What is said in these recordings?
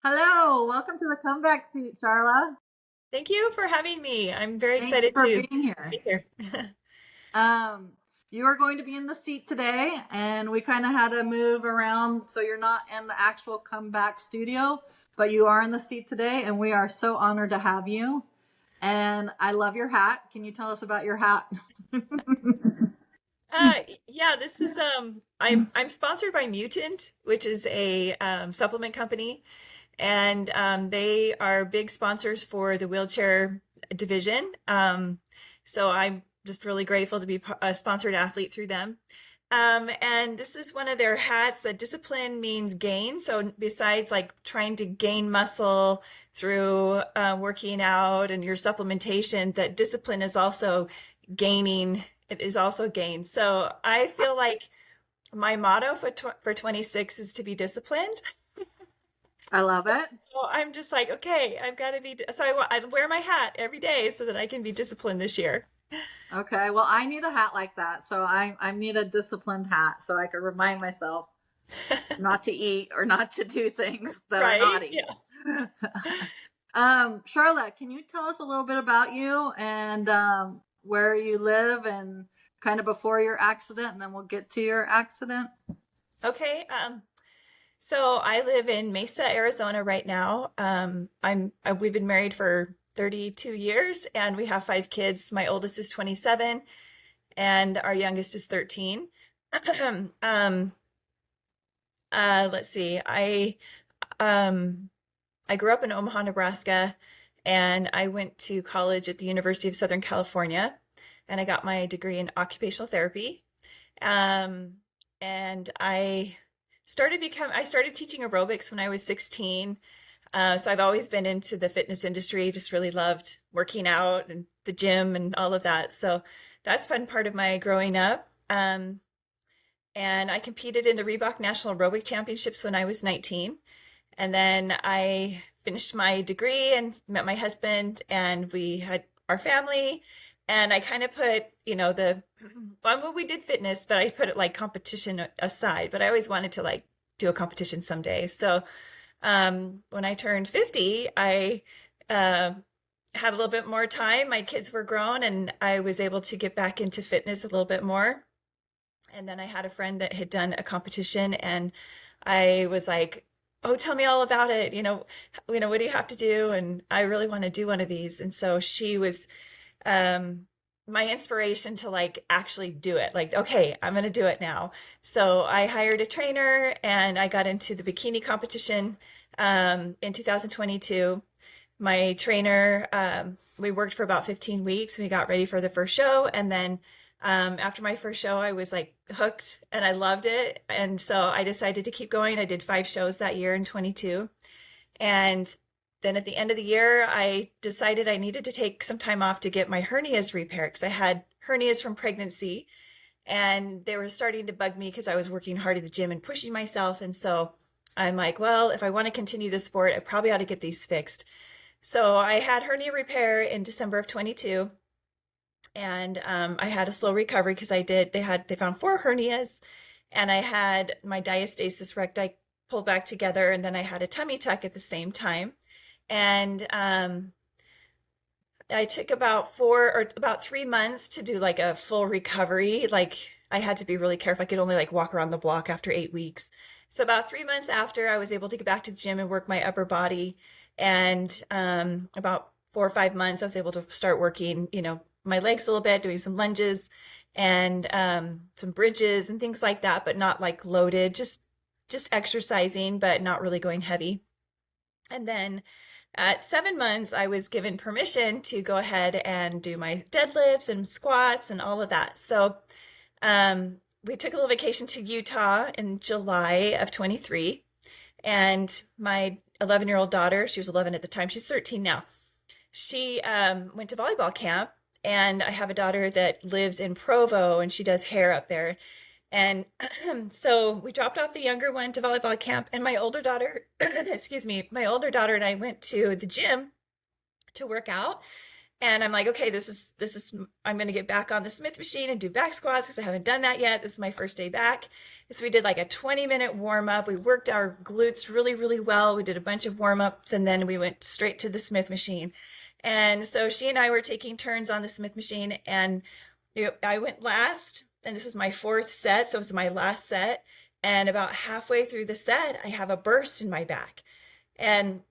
Hello, welcome to the comeback seat, Sharla. Thank you for having me. I'm very Thank you excited for to being here. be here. Um, you are going to be in the seat today, and we kind of had to move around so you're not in the actual comeback studio, but you are in the seat today, and we are so honored to have you. And I love your hat. Can you tell us about your hat? Yeah, this is I'm sponsored by Mutant, which is a supplement company, and they are big sponsors for the wheelchair division. So I'm just really grateful to be a sponsored athlete through them. And this is one of their hats that discipline means gain. So besides like trying to gain muscle through working out and your supplementation, that discipline is also gaining. It is also gain. So I feel like my motto for 26 is to be disciplined. I love it. So I'm just like, okay, I've got to be. So I wear my hat every day so that I can be disciplined this year. Okay, well, I need a hat like that. So I need a disciplined hat so I can remind myself not to eat or not to do things that are Right? naughty. Yeah. Charlotte, can you tell us a little bit about you and where you live and kind of before your accident, and then we'll get to your accident? Okay. So I live in Mesa, Arizona right now. We've been married for 32 years and we have 5 kids. My oldest is 27 and our youngest is 13. Um, let's see. Um, I grew up in Omaha, Nebraska, and I went to college at the University of Southern California, and I got my degree in occupational therapy. Um, and I started teaching aerobics when I was 16. So I've always been into the fitness industry, just really loved working out and the gym and all of that. So that's been part of my growing up. And I competed in the Reebok National Aerobic Championships when I was 19. And then I finished my degree and met my husband, and we had our family. And I kind of put, well, we did fitness, but I put it like competition aside. But I always wanted to like do a competition someday. So when I turned 50, I uh, had a little bit more time. My kids were grown, and I was able to get back into fitness a little bit more. And then I had a friend that had done a competition, and I was like, "Oh, tell me all about it. What do you have to do?" And I really want to do one of these. And so she was um, my inspiration to like actually do it. Like, okay, I'm going to do it now. So I hired a trainer, and I got into the bikini competition in 2022. My trainer, we worked for about 15 weeks. We got ready for the first show, and then after my first show, I was like hooked and I loved it. And so I decided to keep going. I did 5 shows that year in 22. And then at the end of the year, I decided I needed to take some time off to get my hernias repaired because I had hernias from pregnancy and they were starting to bug me because I was working hard at the gym and pushing myself. And so I'm like, well, if I want to continue this sport, I probably ought to get these fixed. So I had hernia repair in December of 22, and I had a slow recovery because they found 4 hernias, and I had my diastasis recti pulled back together, and then I had a tummy tuck at the same time. And I took about 3 months to do like a full recovery. Like I had to be really careful. I could only like walk around the block after 8 weeks. So about 3 months after, I was able to get back to the gym and work my upper body. And about 4 or 5 months, I was able to start working, my legs a little bit, doing some lunges and some bridges and things like that, but not like loaded, just exercising, but not really going heavy. And then at 7 months, I was given permission to go ahead and do my deadlifts and squats and all of that. So we took a little vacation to Utah in July of 23. And my 11-year-old daughter, she was 11 at the time, she's 13 now. She went to volleyball camp. And I have a daughter that lives in Provo and she does hair up there. And so we dropped off the younger one to volleyball camp, and my older daughter, excuse me, my older daughter and I went to the gym to work out. And I'm like, okay, I'm going to get back on the Smith machine and do back squats because I haven't done that yet. This is my first day back. So we did like a 20-minute warm up. We worked our glutes really, really well. We did a bunch of warm ups and then we went straight to the Smith machine. And so she and I were taking turns on the Smith machine, and I went last, and this was my fourth set. So it was my last set. And about halfway through the set, I have a burst in my back. And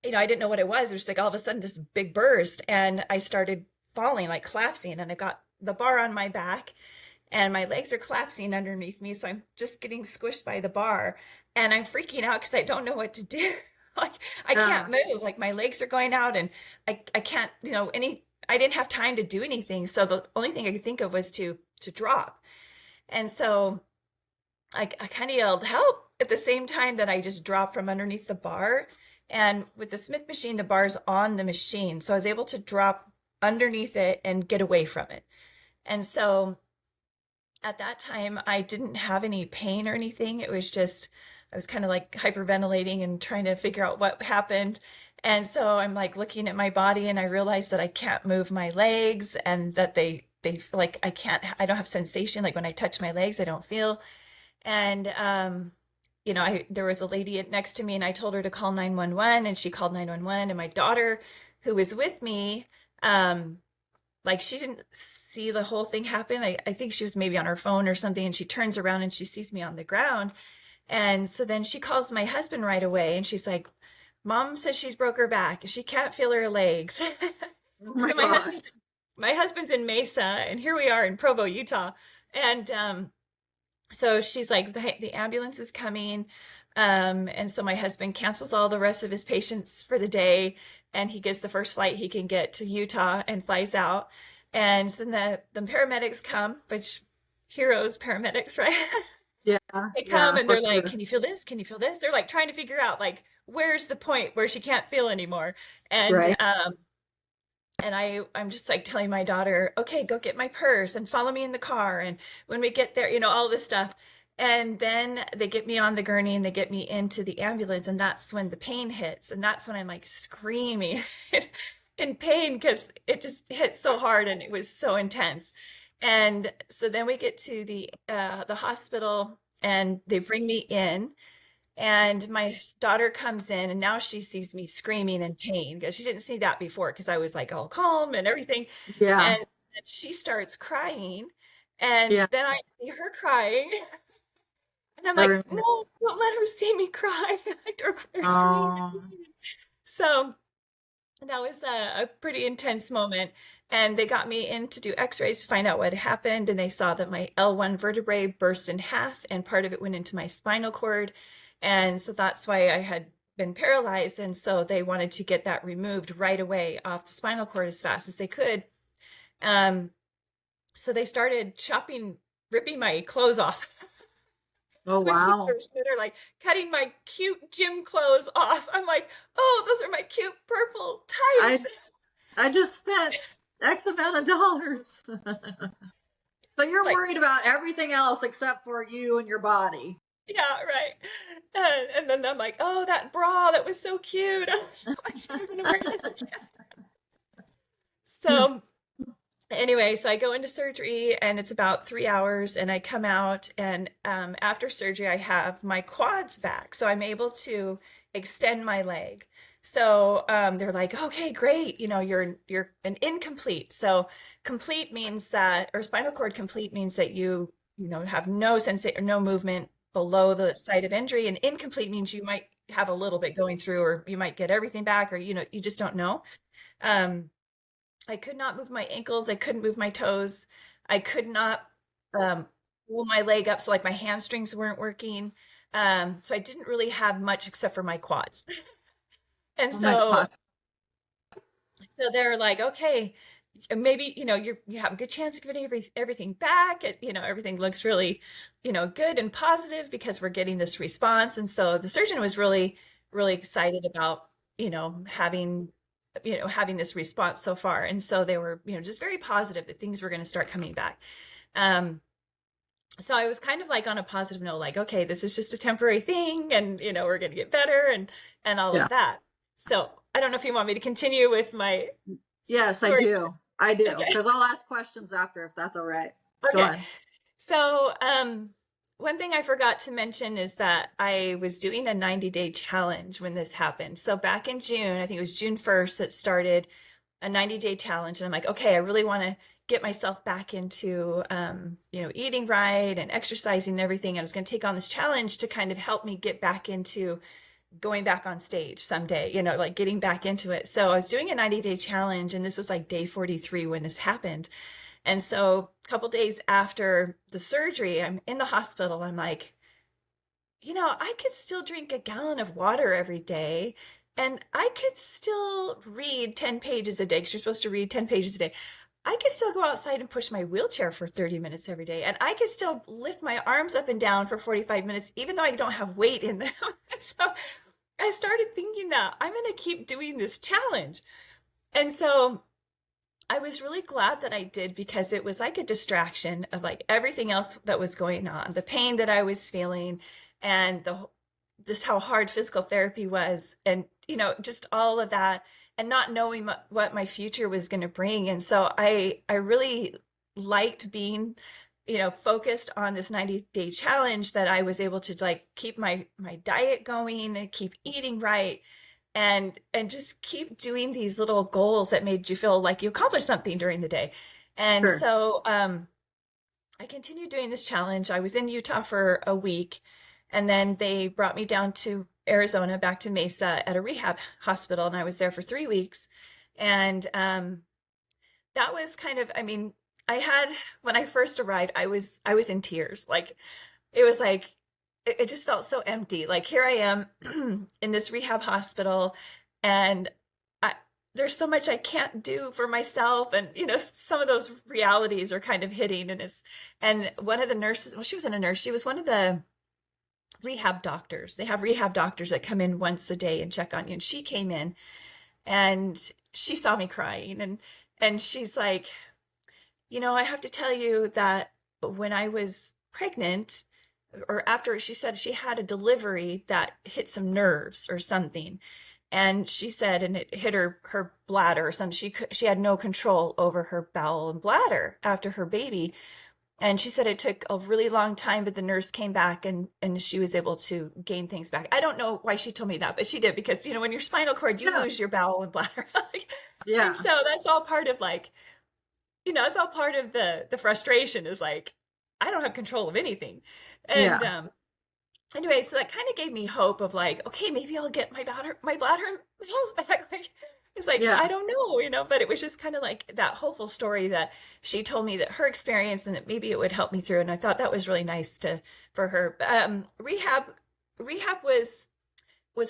I didn't know what it was. It was just like all of a sudden this big burst, and I started falling, like collapsing, and I got the bar on my back and my legs are collapsing underneath me. So I'm just getting squished by the bar and I'm freaking out because I don't know what to do. Like I can't move, like my legs are going out and I can't, I didn't have time to do anything. So the only thing I could think of was to drop. And so I kind of yelled help at the same time that I just dropped from underneath the bar. And with the Smith machine, the bar's on the machine. So I was able to drop underneath it and get away from it. And so at that time, I didn't have any pain or anything. It was just, I was kind of like hyperventilating and trying to figure out what happened. And so I'm like looking at my body and I realized that I can't move my legs and that they like, I don't have sensation. Like when I touch my legs, I don't feel. And, there was a lady next to me and I told her to call 911 and she called 911, and my daughter who was with me, like she didn't see the whole thing happen. I think she was maybe on her phone or something, and she turns around and she sees me on the ground. And so then she calls my husband right away and she's like, Mom says she's broke her back. She can't feel her legs. Oh my So gosh. my husband's in Mesa and here we are in Provo, Utah. And so she's like, the ambulance is coming. And so my husband cancels all the rest of his patients for the day, and he gets the first flight he can get to Utah and flies out. And so the paramedics come, which heroes paramedics, right? Yeah, They come yeah, and for they're like, sure. can you feel this? Can you feel this? They're like trying to figure out like, where's the point where she can't feel anymore? And Right. I'm just like telling my daughter, okay, go get my purse and follow me in the car. And when we get there, all this stuff. And then they get me on the gurney and they get me into the ambulance. And that's when the pain hits. And that's when I'm like screaming in pain because it just hit so hard and it was so intense. And so then we get to the hospital and they bring me in. And my daughter comes in and now she sees me screaming in pain because she didn't see that before because I was like all calm and everything. Yeah, And she starts crying. And yeah. then I see her crying. And I'm I like, remember. no, don't let her see me cry. Or scream. Oh, So that was a pretty intense moment. And they got me in to do x-rays to find out what happened. And they saw that my L1 vertebrae burst in half and part of it went into my spinal cord. And so that's why I had been paralyzed. And so they wanted to get that removed right away off the spinal cord as fast as they could. So they started ripping my clothes off. oh My wow. sisters that are like cutting my cute gym clothes off. I'm like, oh, those are my cute purple I tights. I just spent X amount of dollars. But you're Like, worried about everything else except for you and your body. yeah, right. And then I'm like, oh, that bra, that was so cute. I'm gonna wear that again. So anyway, so I go into surgery and it's about 3 hours and I come out and after surgery I have my quads back. So I'm able to extend my leg. So they're like, okay, great. You're an incomplete. So complete means that, or spinal cord complete means that have no sensation or no movement below the site of injury. And incomplete means you might have a little bit going through, or you might get everything back, or, you just don't know. Um, I could not move my ankles. I couldn't move my toes. I could not pull my leg up. So like my hamstrings weren't working. So I didn't really have much except for my quads. And Oh my so, gosh. so they're like, okay, maybe, you have a good chance of getting everything back. Everything looks really, good and positive because we're getting this response. And so the surgeon was really, really excited about, having this response so far. And so they were, just very positive that things were going to start coming back. So I was kind of like on a positive note, like, okay, this is just a temporary thing and, we're going to get better and all Yeah. of that. So I don't know if you want me to continue with my Yes, I Sorry. do. I do. Okay. Because I'll ask questions after if that's all right. Go Okay. ahead. So, one thing I forgot to mention is that I was doing a 90-day challenge when this happened. So back in June, I think it was June 1st, that started a 90-day challenge. And I'm like, okay, I really want to get myself back into, eating right and exercising and everything. I was going to take on this challenge to kind of help me get back into going back on stage someday, like getting back into it. So I was doing a 90-day challenge, and this was like day 43 when this happened. And so a couple days after the surgery, I'm in the hospital. I'm like, I could still drink a gallon of water every day, and I could still read 10 pages a day, because you're supposed to read 10 pages a day. I could still go outside and push my wheelchair for 30 minutes every day. And I could still lift my arms up and down for 45 minutes, even though I don't have weight in them. So I started thinking that I'm going to keep doing this challenge. And so I was really glad that I did, because it was like a distraction of like everything else that was going on, the pain that I was feeling, and just how hard physical therapy was, and just all of that, and not knowing what my future was going to bring. And so I really liked being focused on this 90-day challenge, that I was able to like keep my diet going and keep eating right, and just keep doing these little goals that made you feel like you accomplished something during the day. And Sure. so I continued doing this challenge. I was in Utah for a week, and then they brought me down to Arizona, back to Mesa, at a rehab hospital, and I was there for 3 weeks. And that was kind of, I mean, I had, when I first arrived, I was in tears. Like, it was like, it just felt so empty. Like, here I am in this rehab hospital, and I, there's so much I can't do for myself. And, some of those realities are kind of hitting. And one of the nurses, well, she wasn't a nurse. She was one of the rehab doctors. They have rehab doctors that come in once a day and check on you. And she came in, and she saw me crying, and she's like, I have to tell you that when I was pregnant, or after, she said she had a delivery that hit some nerves or something. And she said, and it hit her bladder or something. She had no control over her bowel and bladder after her baby. And she said it took a really long time, but the nurse came back, and she was able to gain things back. I don't know why she told me that, but she did, because, when your spinal cord, you Yeah. lose your bowel and bladder. Yeah. And so that's all part of like, it's all part of the frustration, is like, I don't have control of anything. And Yeah. anyway, so that kind of gave me hope of like, okay, maybe I'll get my bladder and bowels back. Like, it's like, Yeah. I don't know, but it was just kind of like that hopeful story that she told me, that her experience, and that maybe it would help me through. And I thought that was really nice for her. Rehab was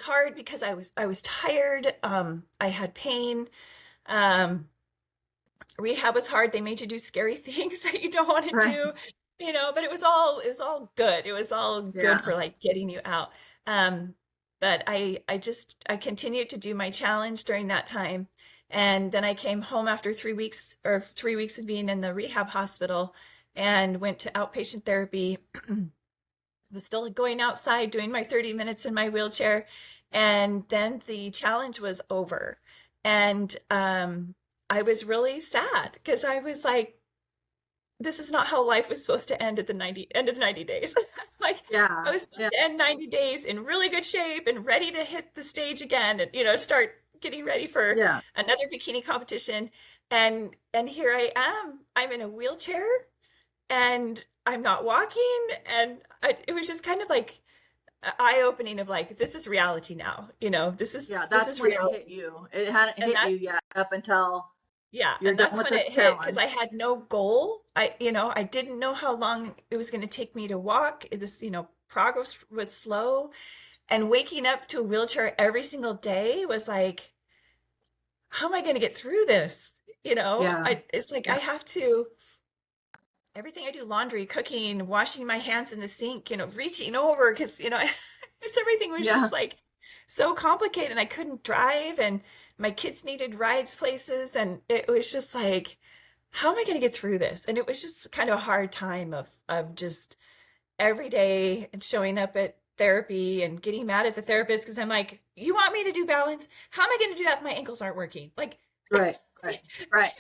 hard, because I was tired. I had pain. Um, Rehab was hard. They made you do scary things that you don't want to Right. do, but it was all good. It was all good Yeah. for like getting you out. Um, but I continued to do my challenge during that time. And then I came home after 3 weeks, or 3 weeks of being in the rehab hospital, and went to outpatient therapy. Was still going outside doing my 30 minutes in my wheelchair. And then the challenge was over. And I was really sad, because I was like, this is not how life was supposed to end at the 90 days. Like, I Yeah. was supposed Yeah. to end 90 days in really good shape and ready to hit the stage again, and start getting ready for Yeah. another bikini competition. And here I am. I'm in a wheelchair, and I'm not walking, and it was just kind of like eye-opening of like, this is reality now. This is Yeah. this That's is when it hit reality. you. It hadn't And hit you yet up until yeah, you're and done that's with when this it hit, because challenge. I had no goal. I didn't know how long it was going to take me to walk. This, progress was slow, and waking up to a wheelchair every single day was like, how am I going to get through this? Yeah. It's like, I Yeah. have to, everything I do, laundry, cooking, washing my hands in the sink, reaching over, because, it's, everything was Yeah. just like so complicated, and I couldn't drive, and my kids needed rides places, and it was just like, how am I going to get through this? And it was just kind of a hard time of just every day, and showing up at therapy and getting mad at the therapist, because I'm like, you want me to do balance? How am I going to do that if my ankles aren't working? Like, Right, right, right.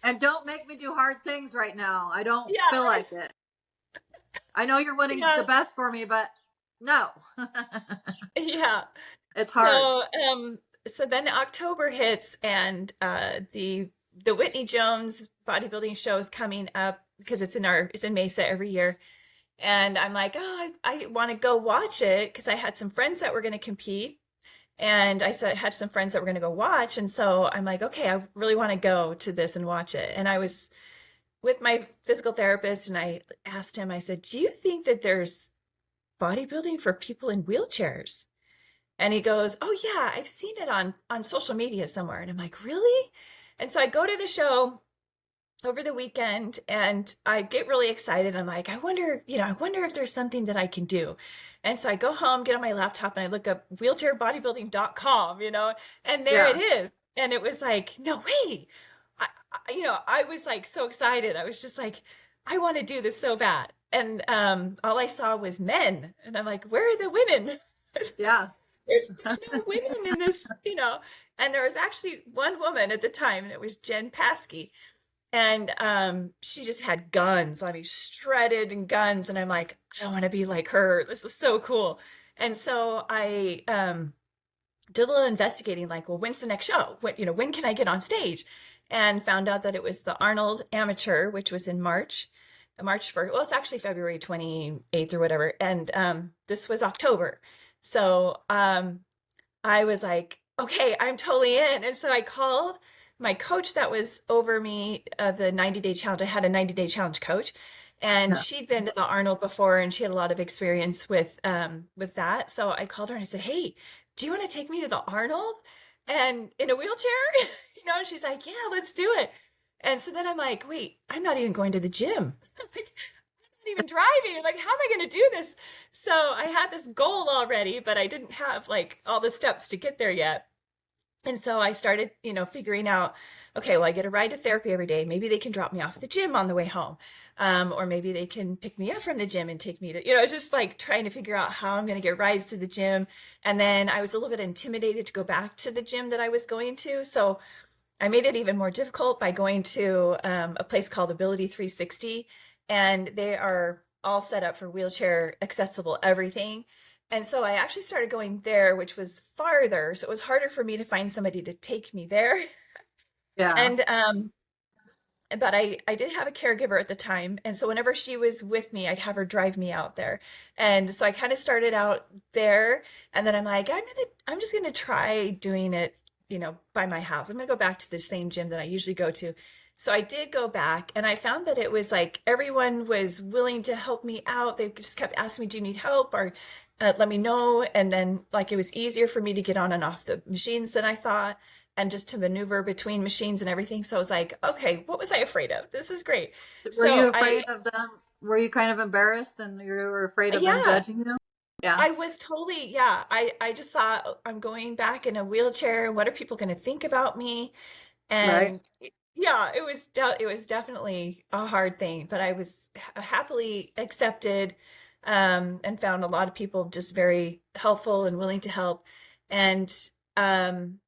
And don't make me do hard things right now. I don't Yeah, feel right. like it. I know you're wanting the Yeah, best for me, but no. yeah. It's hard. So, so then October hits, and the Whitney Jones bodybuilding show is coming up because it's in Mesa every year. And I'm like, oh, I want to go watch it because I had some friends that were going to compete. And I said, had some friends that were going to go watch. And so I'm like, okay, I really want to go to this and watch it. And I was with my physical therapist and I asked him, I said, do you think that there's bodybuilding for people in wheelchairs? And he goes, oh yeah, I've seen it on social media somewhere. And I'm like, really? And so I go to the show over the weekend and I get really excited. I'm like, I wonder if there's something that I can do. And so I go home, get on my laptop and I look up wheelchairbodybuilding.com, and there it Yeah, is. And it was like, no way. I was like so excited. I was just like, I want to do this so bad. And all I saw was men. And I'm like, where are the women? yeah, There's no women in this. And there was actually one woman at the time, and it was Jen Paskey. And she just had guns. I mean, shredded and guns. And I'm like, I want to be like her. This is so cool. And so I did a little investigating, like, well, when's the next show? When can I get on stage? And found out that it was the Arnold Amateur, which was in March. March 1st. Well, it's actually February 28th or whatever. And this was October. So I was like, okay, I'm totally in. And so I called my coach that was over me of the 90-day challenge. I had a 90-day challenge coach, and yeah, she'd been to the Arnold before, and she had a lot of experience with that. So I called her and I said, hey, do you want to take me to the Arnold and in a wheelchair? And she's like, yeah, let's do it. And so then I'm like, wait, I'm not even going to the gym. Like, I'm not even driving. Like, how am I going to do this? So I had this goal already, but I didn't have like all the steps to get there yet. And so I started, figuring out, okay, well, I get a ride to therapy every day. Maybe they can drop me off at the gym on the way home. Or maybe they can pick me up from the gym and take me to, it's just like trying to figure out how I'm going to get rides to the gym. And then I was a little bit intimidated to go back to the gym that I was going to. So I made it even more difficult by going to a place called Ability 360. And they are all set up for wheelchair accessible everything. And so I actually started going there, which was farther. So it was harder for me to find somebody to take me there. yeah. And but I did have a caregiver at the time. And so whenever she was with me, I'd have her drive me out there. And so I kind of started out there. And then I'm like, I'm just gonna try doing it, by my house. I'm gonna go back to the same gym that I usually go to. So I did go back, and I found that it was like everyone was willing to help me out. They just kept asking me, do you need help? Or let me know. And then like it was easier for me to get on and off the machines than I thought, and just to maneuver between machines and everything. So I was like, okay, what was I afraid of? This is great. Were you So afraid of them? Were you kind of embarrassed and you were afraid of them yeah, judging you? Yeah, I was totally, yeah. I just thought, "Oh, I'm going back in a wheelchair. What are people going to think about me?" right. And yeah, it was definitely a hard thing, but I was happily accepted, and found a lot of people just very helpful and willing to help. And um,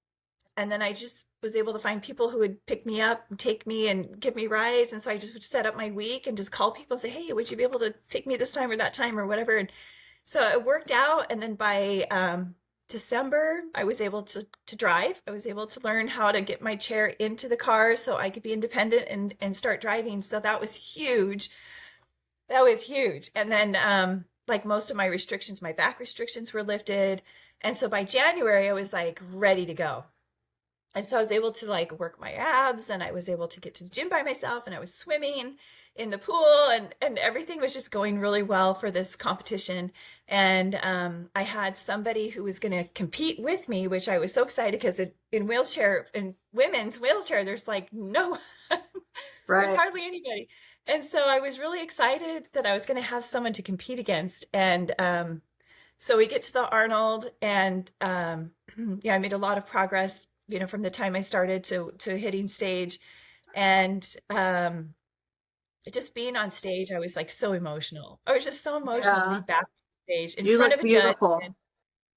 and then I just was able to find people who would pick me up and take me and give me rides. And so I just would set up my week and just call people and say, hey, would you be able to take me this time or that time or whatever? And so it worked out. And then by December, I was able to drive. I was able to learn how to get my chair into the car so I could be independent and start driving. So that was huge. That was huge. And then like most of my restrictions, my back restrictions were lifted. And so by January, I was like ready to go. And so I was able to like work my abs, and I was able to get to the gym by myself, and I was swimming in the pool, and everything was just going really well for this competition. And I had somebody who was going to compete with me, which I was so excited because in women's wheelchair, there's like no, there's Right. hardly anybody. And so I was really excited that I was going to have someone to compete against. And so we get to the Arnold, and yeah, I made a lot of progress, from the time I started to hitting stage. And just being on stage, I was like so emotional. I was just so emotional to be Yeah. back on stage in You front look of a judge. beautiful.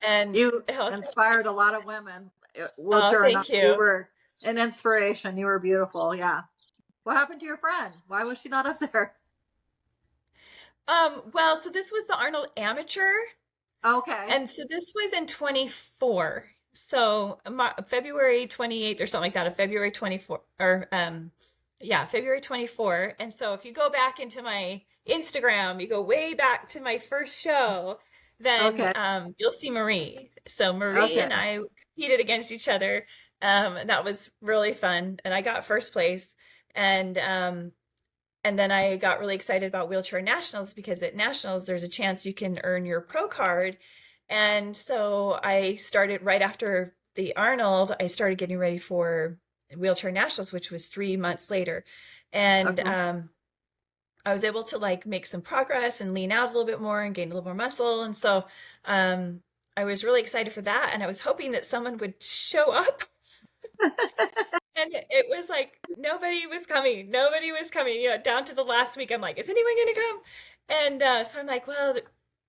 And You oh, inspired a lot of women, oh, wheelchair or not. thank You you. were. An inspiration. You were beautiful. Yeah. What happened to your friend? Why was she not up there? Well, so this was the Arnold Amateur, Okay. and so this was in 24. So February 28th or something like that, of February 24 or yeah, February 24. And so if you go back into my Instagram, you go way back to my first show, then Okay. you'll see Marie. So Marie Okay. and I competed against each other. And that was really fun. And I got first place. And and then I got really excited about Wheelchair Nationals because at Nationals, there's a chance you can earn your pro card. And so I started right after the Arnold, I started getting ready for Wheelchair Nationals, which was 3 months later. And Okay. I was able to like make some progress and lean out a little bit more and gain a little more muscle. And so I was really excited for that. And I was hoping that someone would show up. And it was like nobody was coming. Nobody was coming. Down to the last week, I'm like, is anyone going to come? And so I'm like, well,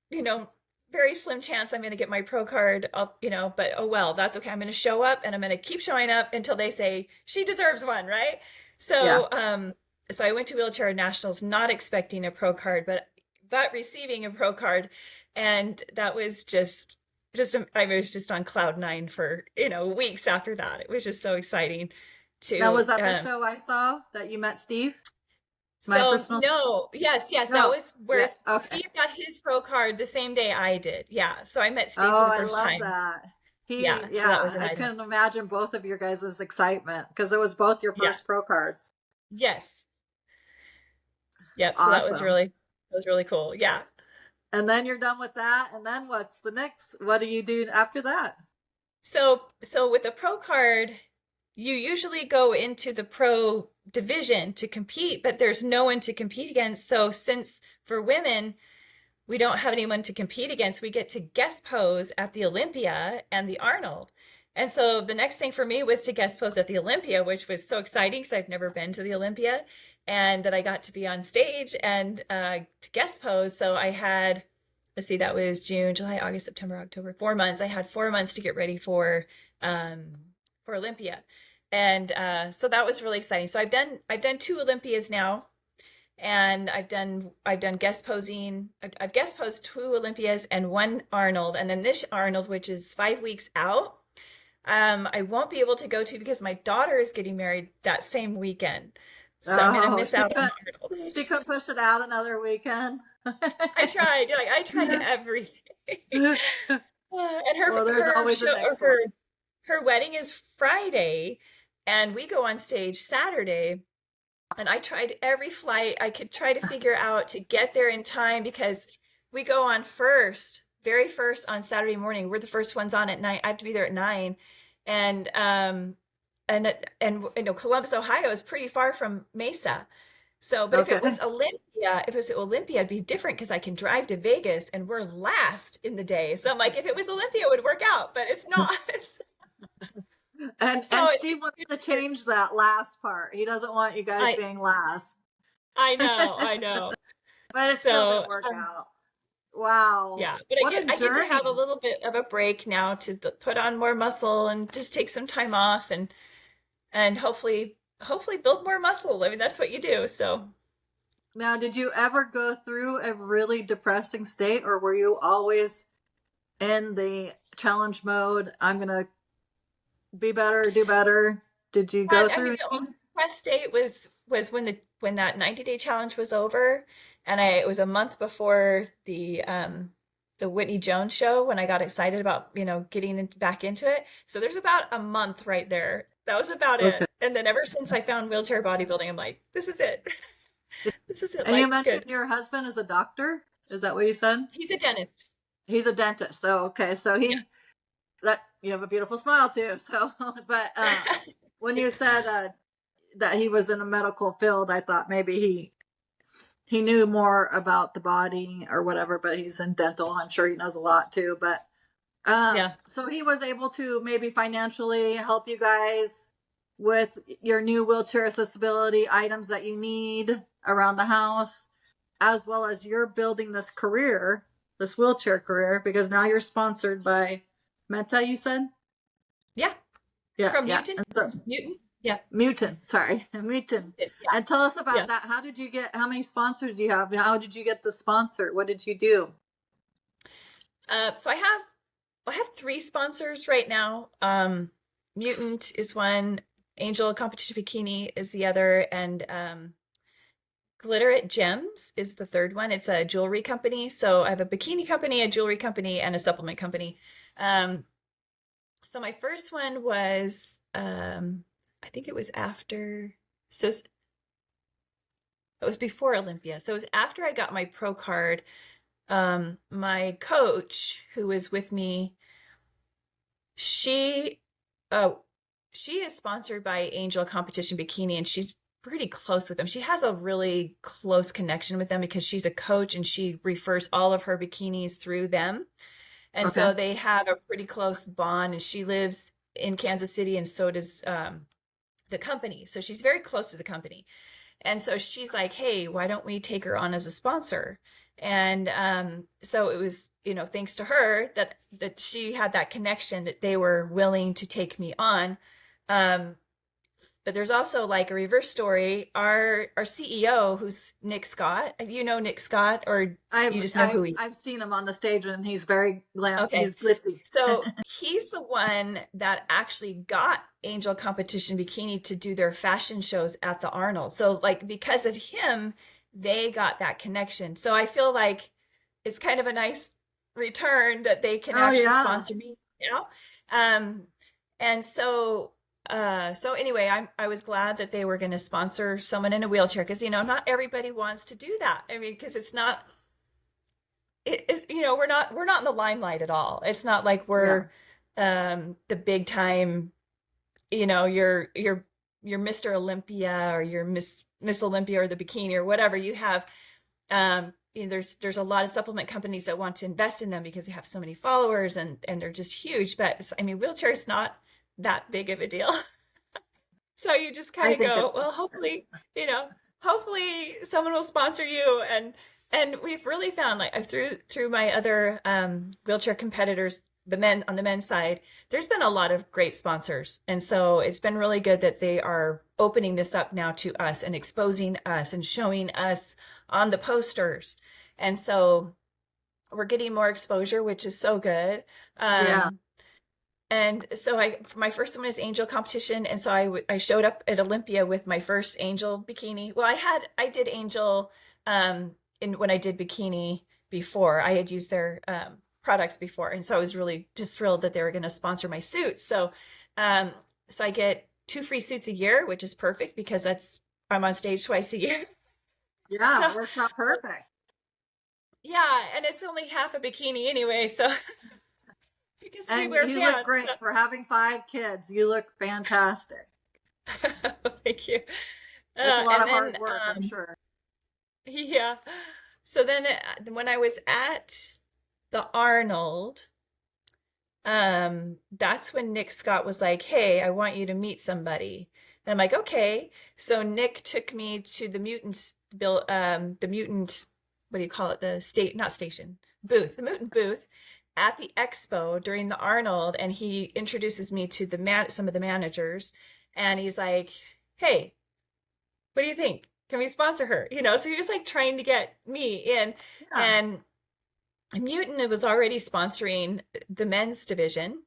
you know, very slim chance I'm going to get my pro card up, but oh well, that's okay. I'm going to show up and I'm going to keep showing up until they say she deserves one, right? Yeah. So I went to Wheelchair Nationals not expecting a pro card, but receiving a pro card, and that was just I was just on cloud nine for weeks after that. It was just so exciting Now, to was that the show I saw that you met Steve? My so personal. no, yes, that No. was where Yeah. Okay. Steve got his pro card the same day I did. Yeah, so I met Steve for Oh, the I first love time. that. Yeah, so that was Yeah, an I item. couldn't imagine both of your guys' excitement because it was both your Yeah, first pro cards. yes, yep. So Awesome. that was really cool. Yeah. And then you're done with that. And then what's the next? What do you do after that? So with a pro card, you usually go into the pro division to compete, but there's no one to compete against. So since for women, we don't have anyone to compete against, we get to guest pose at the Olympia and the Arnold. And so the next thing for me was to guest pose at the Olympia, which was so exciting because I've never been to the Olympia, and that I got to be on stage and to guest pose. So I had, let's see, that was June, July, August, September, October, 4 months. I had 4 months to get ready for Olympia. And so that was really exciting. So I've done two Olympias now, and I've done guest posing. I've guest posed two Olympias and one Arnold, and then this Arnold, which is 5 weeks out, I won't be able to go to because my daughter is getting married that same weekend, so I'm gonna Oh, miss out on Arnold. she could push it out another weekend. I tried everything. And Well, there's her always the show next one. her wedding is Friday, and we go on stage Saturday. And I tried every flight I could try to figure out to get there in time because we go on very first on Saturday morning. We're the first ones on at 9. I have to be there at 9. And and Columbus, Ohio is pretty far from Mesa. So, but Okay. if it was Olympia, it'd be different because I can drive to Vegas and we're last in the day. So I'm like, if it was Olympia, it would work out, but it's not. And So Steve wants to change that last part. He doesn't want you guys I being last. I know, I know. But it still So didn't work out. Wow. yeah, but What a I get to have a journey. little bit of a break now to put on more muscle and just take some time off and hopefully build more muscle. I mean, that's what you do. So Now, did you ever go through a really depressing state, or were you always in the challenge mode? I'm going to be better, do better. Did you go I mean, through? the only rest date was when that 90-day challenge was over, and it was a month before the Whitney Jones show when I got excited about getting back into it. So there's about a month right there. That was about Okay. it. And then ever since I found wheelchair bodybuilding, I'm like, this is it. This is it. And you Life's mentioned good. your husband is a doctor. Is that what you said? He's a dentist. He's a dentist. So, okay. So Yeah. that you have a beautiful smile too. So, but when you said that he was in a medical field, I thought maybe he knew more about the body or whatever, but he's in dental. I'm sure he knows a lot too. But Yeah. so he was able to maybe financially help you guys with your new wheelchair accessibility items that you need around the house, as well as you're building this career, this wheelchair career, because now you're sponsored by Meta, you said? Yeah. Yeah, From yeah. Mutant? And so Mutant? Yeah. Mutant, sorry, Mutant. Yeah. And tell us about Yeah. that. How did you get? How many sponsors do you have? How did you get the sponsor? What did you do? So I have three sponsors right now. Mutant is one, Angel Competition Bikini is the other, and Glitter It Gems is the third one. It's a jewelry company. So I have a bikini company, a jewelry company, and a supplement company. Um, so my first one was, I think it was after, so it was before Olympia. So it was after I got my pro card. My coach, who was with me, she, uh, she is sponsored by Angel Competition Bikini, and she's pretty close with them. She has a really close connection with them because she's a coach and she refers all of her bikinis through them. And Okay. so they have a pretty close bond, and she lives in Kansas City, and so does the company. So she's very close to the company. And so she's like, hey, why don't we take her on as a sponsor? And so it was, thanks to her that she had that connection that they were willing to take me on. Um, but there's also like a reverse story. Our CEO, who's Nick Scott, you know Nick Scott, or I've you just know who I've he is? I've seen him on the stage, and he's very Okay. he's glitzy. So he's the one that actually got Angel Competition Bikini to do their fashion shows at the Arnold. So like because of him, they got that connection. So I feel like it's kind of a nice return that they can Oh actually yeah, sponsor me, you know? Um, and so anyway, I was glad that they were going to sponsor someone in a wheelchair because not everybody wants to do that. I mean, because it's not we're not in the limelight at all. It's not like yeah. we're the big time, you're Mr. Olympia or you're Miss Olympia or the bikini or whatever you have. There's a lot of supplement companies that want to invest in them because they have so many followers and they're just huge. But I mean, wheelchair's not that big of a deal. So you just kind I of think go, it's well, you know, hopefully someone will sponsor you. And we've really found like through my other wheelchair competitors, the men on the men's side, there's been a lot of great sponsors. And so it's been really good that they are opening this up now to us and exposing us and showing us on the posters. And so we're getting more exposure, which is so good. yeah, And so my first one is Angel Competition, and so I showed up at Olympia with my first Angel bikini. Well, I did Angel in when I did bikini before. I had used their products before, and so I was really just thrilled that they were going to sponsor my suits. Um, so I get 2 free suits a year, which is perfect because I'm on stage twice a year. yeah. So Works out perfect. yeah, and it's only half a bikini anyway, so because we And wear you look pants. great for having 5 kids. You look fantastic. Thank you. It's a lot And of then hard work, I'm sure. yeah. So then when I was at the Arnold, that's when Nick Scott was like, "Hey, I want you to meet somebody." And I'm like, "Okay." So Nick took me to the the mutant, what do you call it? The state, not station, booth, the mutant booth at the expo during the Arnold, and he introduces me to some of the managers, and he's like, "Hey, what do you think? Can we sponsor her?" So he was like trying to get me in. Yeah. And Mutant was already sponsoring the men's division.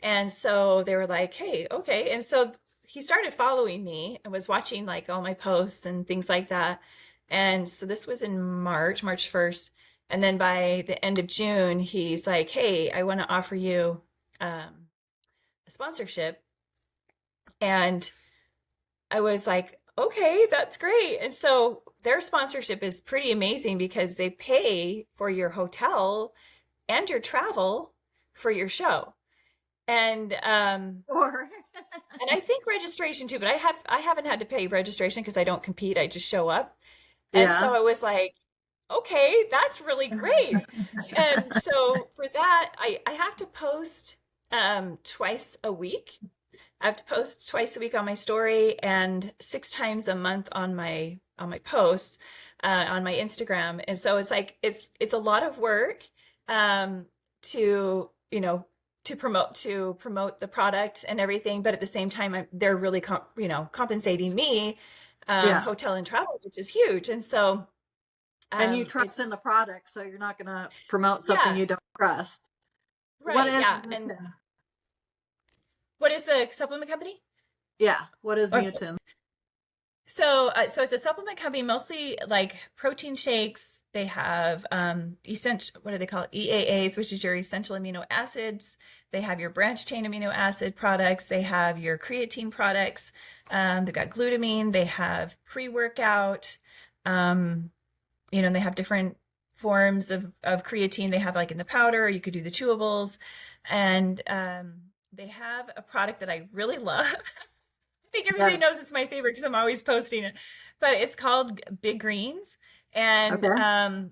And so they were like, hey, okay. And so he started following me and was watching like all my posts and things like that. And so this was in March 1st. And then by the end of June, he's like, hey, I want to offer you a sponsorship. And I was like, okay, that's great. And so their sponsorship is pretty amazing because they pay for your hotel and your travel for your show. And Or and I think registration too, but I haven't had to pay registration because I don't compete. I just show up. And yeah. so I was like, okay, that's really great. And so for that, I have to post twice a week. I have to post twice a week on my story and 6 times a month on my posts on my Instagram. And so it's like it's a lot of work to to promote the product and everything, but at the same time, they're really compensating me, Yeah. hotel and travel, which is huge. And so And you trust in it's the product, so you're not going to promote something yeah, you don't trust. What right, is yeah. And Mutin? what is the supplement company? Yeah. What is Or Mutin? so it's a supplement company, mostly like protein shakes. They have essential, what do they call it? EAAs, which is your essential amino acids. They have your branch chain amino acid products. They have your creatine products. They've got glutamine. They have pre-workout. Um, and they have different forms of creatine. They have like in the powder. You could do the chewables, and they have a product that I really love. I think everybody Yes. knows it's my favorite because I'm always posting it. But it's called Big Greens. And Okay.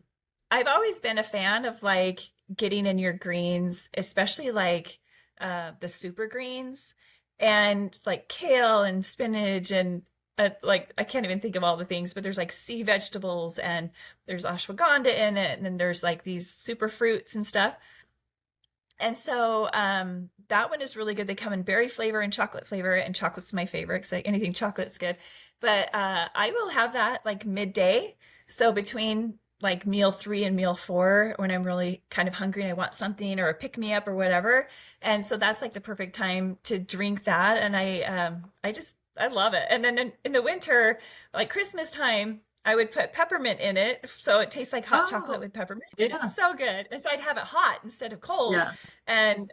I've always been a fan of like getting in your greens, especially like the super greens and like kale and spinach and like I can't even think of all the things, but there's like sea vegetables and there's ashwagandha in it, and then there's like these super fruits and stuff. And so that one is really good. They come in berry flavor and chocolate flavor, and chocolate's my favorite because like, anything chocolate's good. But I will have that like midday. So between like meal 3 and meal 4, when I'm really kind of hungry and I want something or a pick me up or whatever. And so that's like the perfect time to drink that. And I love it. And then in the winter, like Christmas time, I would put peppermint in it, so it tastes like hot chocolate Oh, with peppermint, and yeah. it's so good. And so I'd have it hot instead of cold. Yeah. And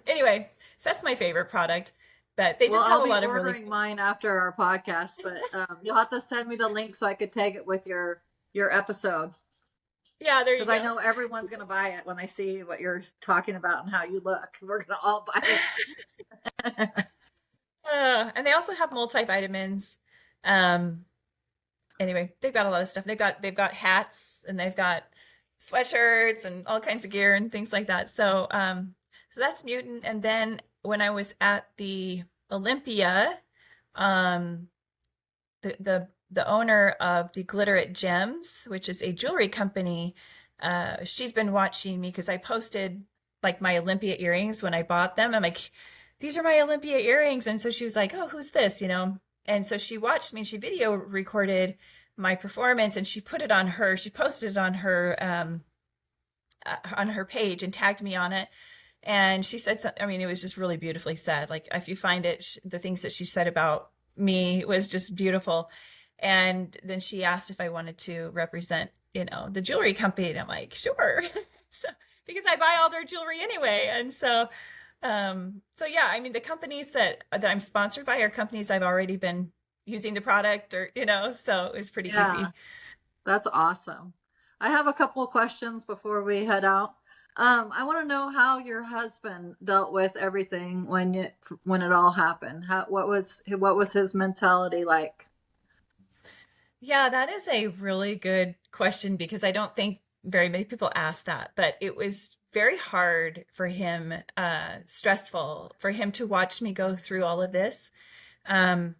anyway, so that's my favorite product. But they Well, just have I'll a be lot of really ordering mine after our podcast, but you'll have to send me the link so I could tag it with your episode. yeah, there you Because I go. know everyone's going to buy it when they see what you're talking about and how you look. We're going to all buy it. And they also have multivitamins. Um, anyway, they've got a lot of stuff. They've got hats and they've got sweatshirts and all kinds of gear and things like that. So that's Mutant. And then when I was at the Olympia, um, the owner of the Glitter It Gems, which is a jewelry company, she's been watching me because I posted like my Olympia earrings when I bought them. I'm like, these are my Olympia earrings. And so she was like, oh, who's this? And so she watched me and she video recorded my performance and she posted it on her page and tagged me on it. And she said, I mean, it was just really beautifully said. Like, if you find it, the things that she said about me was just beautiful. And then she asked if I wanted to represent, the jewelry company. And I'm like, sure. So, because I buy all their jewelry anyway. And so yeah, I mean, the companies that I'm sponsored by are companies I've already been using the product so it was pretty Yeah, easy. that's awesome. I have a couple of questions before we head out. I want to know how your husband dealt with everything when it all happened. What was his mentality like? Yeah, that is a really good question because I don't think very many people ask that, but it was very hard for him, stressful for him to watch me go through all of this. Um,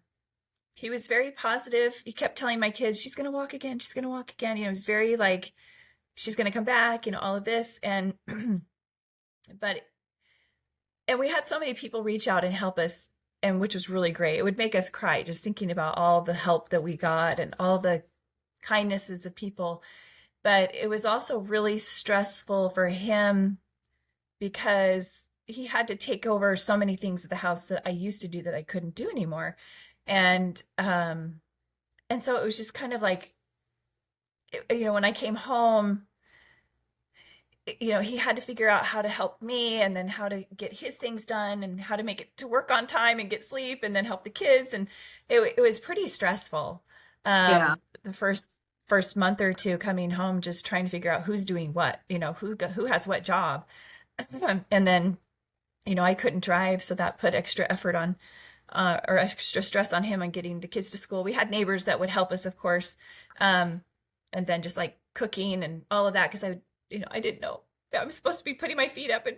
he was very positive. He kept telling my kids, she's going to walk again. She's going to walk again. It was very like, she's going to come back, all of this. But, and we had so many people reach out and help us, and which was really great. It would make us cry just thinking about all the help that we got and all the kindnesses of people. But it was also really stressful for him because he had to take over so many things at the house that I used to do that I couldn't do anymore. And so it was just kind of like, when I came home, he had to figure out how to help me and then how to get his things done and how to make it to work on time and get sleep and then help the kids. And it was pretty stressful. Yeah, The first month or two coming home, just trying to figure out who's doing what, who has what job. And then, I couldn't drive. So that put extra effort on, or extra stress on him on getting the kids to school. We had neighbors that would help us, of course. And then just like cooking and all of that. Cause I didn't know I'm supposed to be putting my feet up and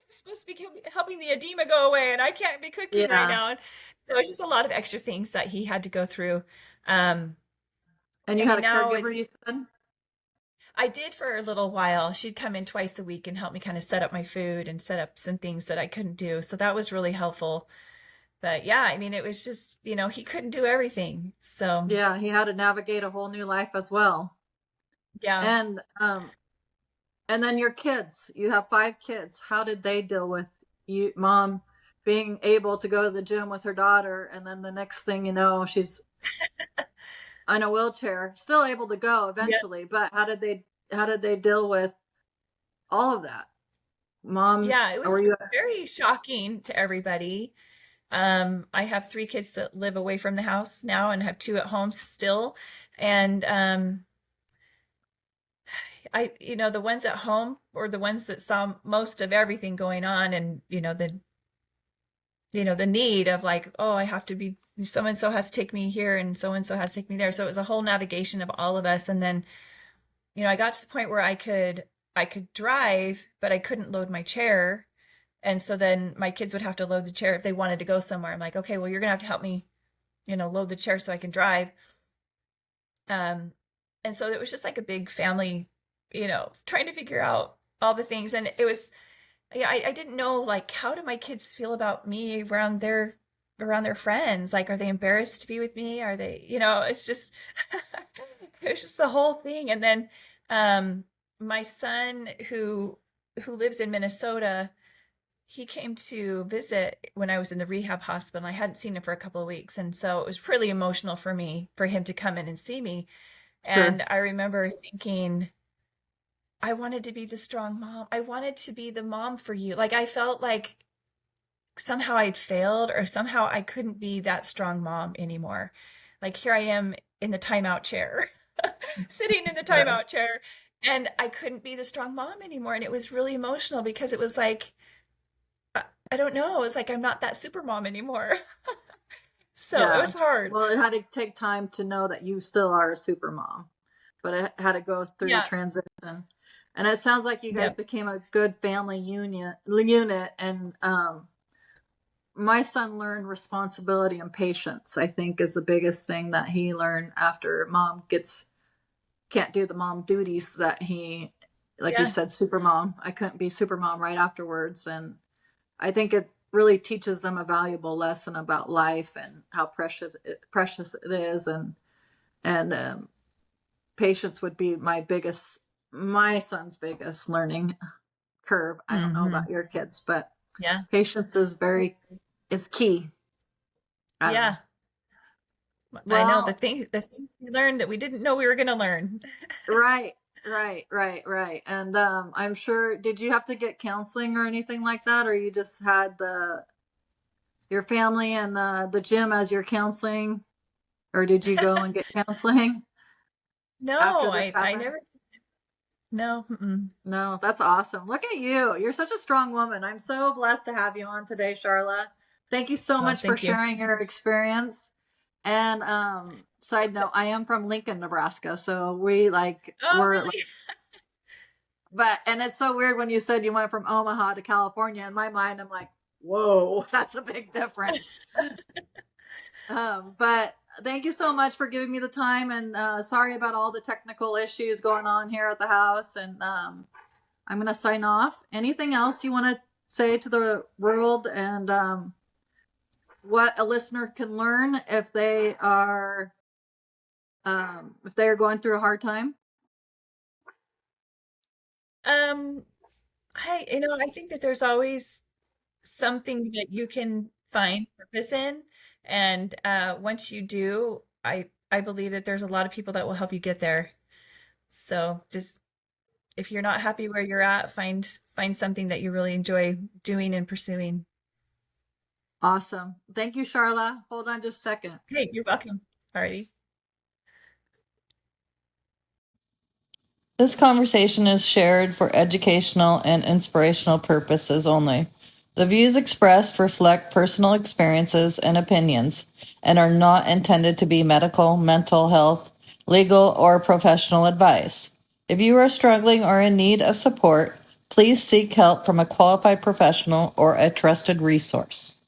supposed to be helping the edema go away, and I can't be cooking right yeah. now. And so it's just a lot of extra things that he had to go through. Um, And I you had mean, a now caregiver, you it's said? I did for a little while. She'd come in twice a week and help me kind of set up my food and set up some things that I couldn't do. So that was really helpful. But yeah, I mean, it was just, he couldn't do everything. So Yeah, he had to navigate a whole new life as well. yeah. And and then your kids, you have 5 kids. How did they deal with you, mom, being able to go to the gym with her daughter, and then the next thing you know, she's in a wheelchair, still able to go Yeah. eventually, but how did they deal with all of that? Mom, Yeah, it were was you very shocking to everybody. I have 3 kids that live away from the house now and have 2 at home still. And the ones at home were the ones that saw most of everything going on, and the need of like, oh, I have to be, so and so has to take me here and so has to take me there. So it was a whole navigation of all of us. And then, I got to the point where I could drive, but I couldn't load my chair. And so then my kids would have to load the chair if they wanted to go somewhere. I'm like, okay, well, you're gonna have to help me, load the chair so I can drive. And so it was just like a big family, trying to figure out all the things. And it was, yeah, I didn't know, like, how do my kids feel about me around their friends? Like, are they embarrassed to be with me? Are they, it's just it's just the whole thing. And then my son who lives in Minnesota, he came to visit when I was in the rehab hospital. I hadn't seen him for a couple of weeks, and so it was really emotional for me for him to come in and see me. sure? And I remember thinking, I wanted to be the strong mom. I wanted to be the mom for you. Like, I felt like somehow I'd failed, or somehow I couldn't be that strong mom anymore. Like, here I am in the timeout chair, sitting in the Right. timeout chair, and I couldn't be the strong mom anymore. And it was really emotional because it was like, I don't know, it was like I'm not that super mom anymore. So it Yeah. was hard. Well, it had to take time to know that you still are a super mom, but it had to go through Yeah. transition. And it sounds like you guys Yep. became a good family unit. And my son learned responsibility and patience, I think, is the biggest thing that he learned after mom can't do the mom duties that he, like you Yeah. said, super mom. I couldn't be super mom right afterwards. And I think it really teaches them a valuable lesson about life and how precious it is. And patience would be my son's biggest learning curve. I don't know Hmm. about your kids, but Yeah. patience is key. I don't know. Yeah. I know the Well, things we learned that we didn't know we were going to learn. right, right. And I'm sure, did you have to get counseling or anything like that, or you just had your family and the gym as your counseling, or did you go and get counseling after No, this I happened? never, no. Mm-mm. No, that's awesome. Look at you. You're such a strong woman. I'm so blessed to have you on today, Sharla. Thank you so Oh, much for thank you. sharing your experience. And side note, I am from Lincoln, Nebraska, so Oh, we're really? but and it's so weird when you said you went from Omaha to California. In my mind, I'm like, whoa, that's a big difference. But thank you so much for giving me the time, and sorry about all the technical issues going on here at the house. And I'm going to sign off. Anything else you want to say to the world, and what a listener can learn if they are going through a hard time? Um, I think that there's always something that you can find purpose in. And once you do, I believe that there's a lot of people that will help you get there. So just, if you're not happy where you're at, find something that you really enjoy doing and pursuing. Awesome. Thank you, Sharla. Hold on just a second. Hey, you're welcome. Alrighty. This conversation is shared for educational and inspirational purposes only. The views expressed reflect personal experiences and opinions and are not intended to be medical, mental health, legal, or professional advice. If you are struggling or in need of support, please seek help from a qualified professional or a trusted resource.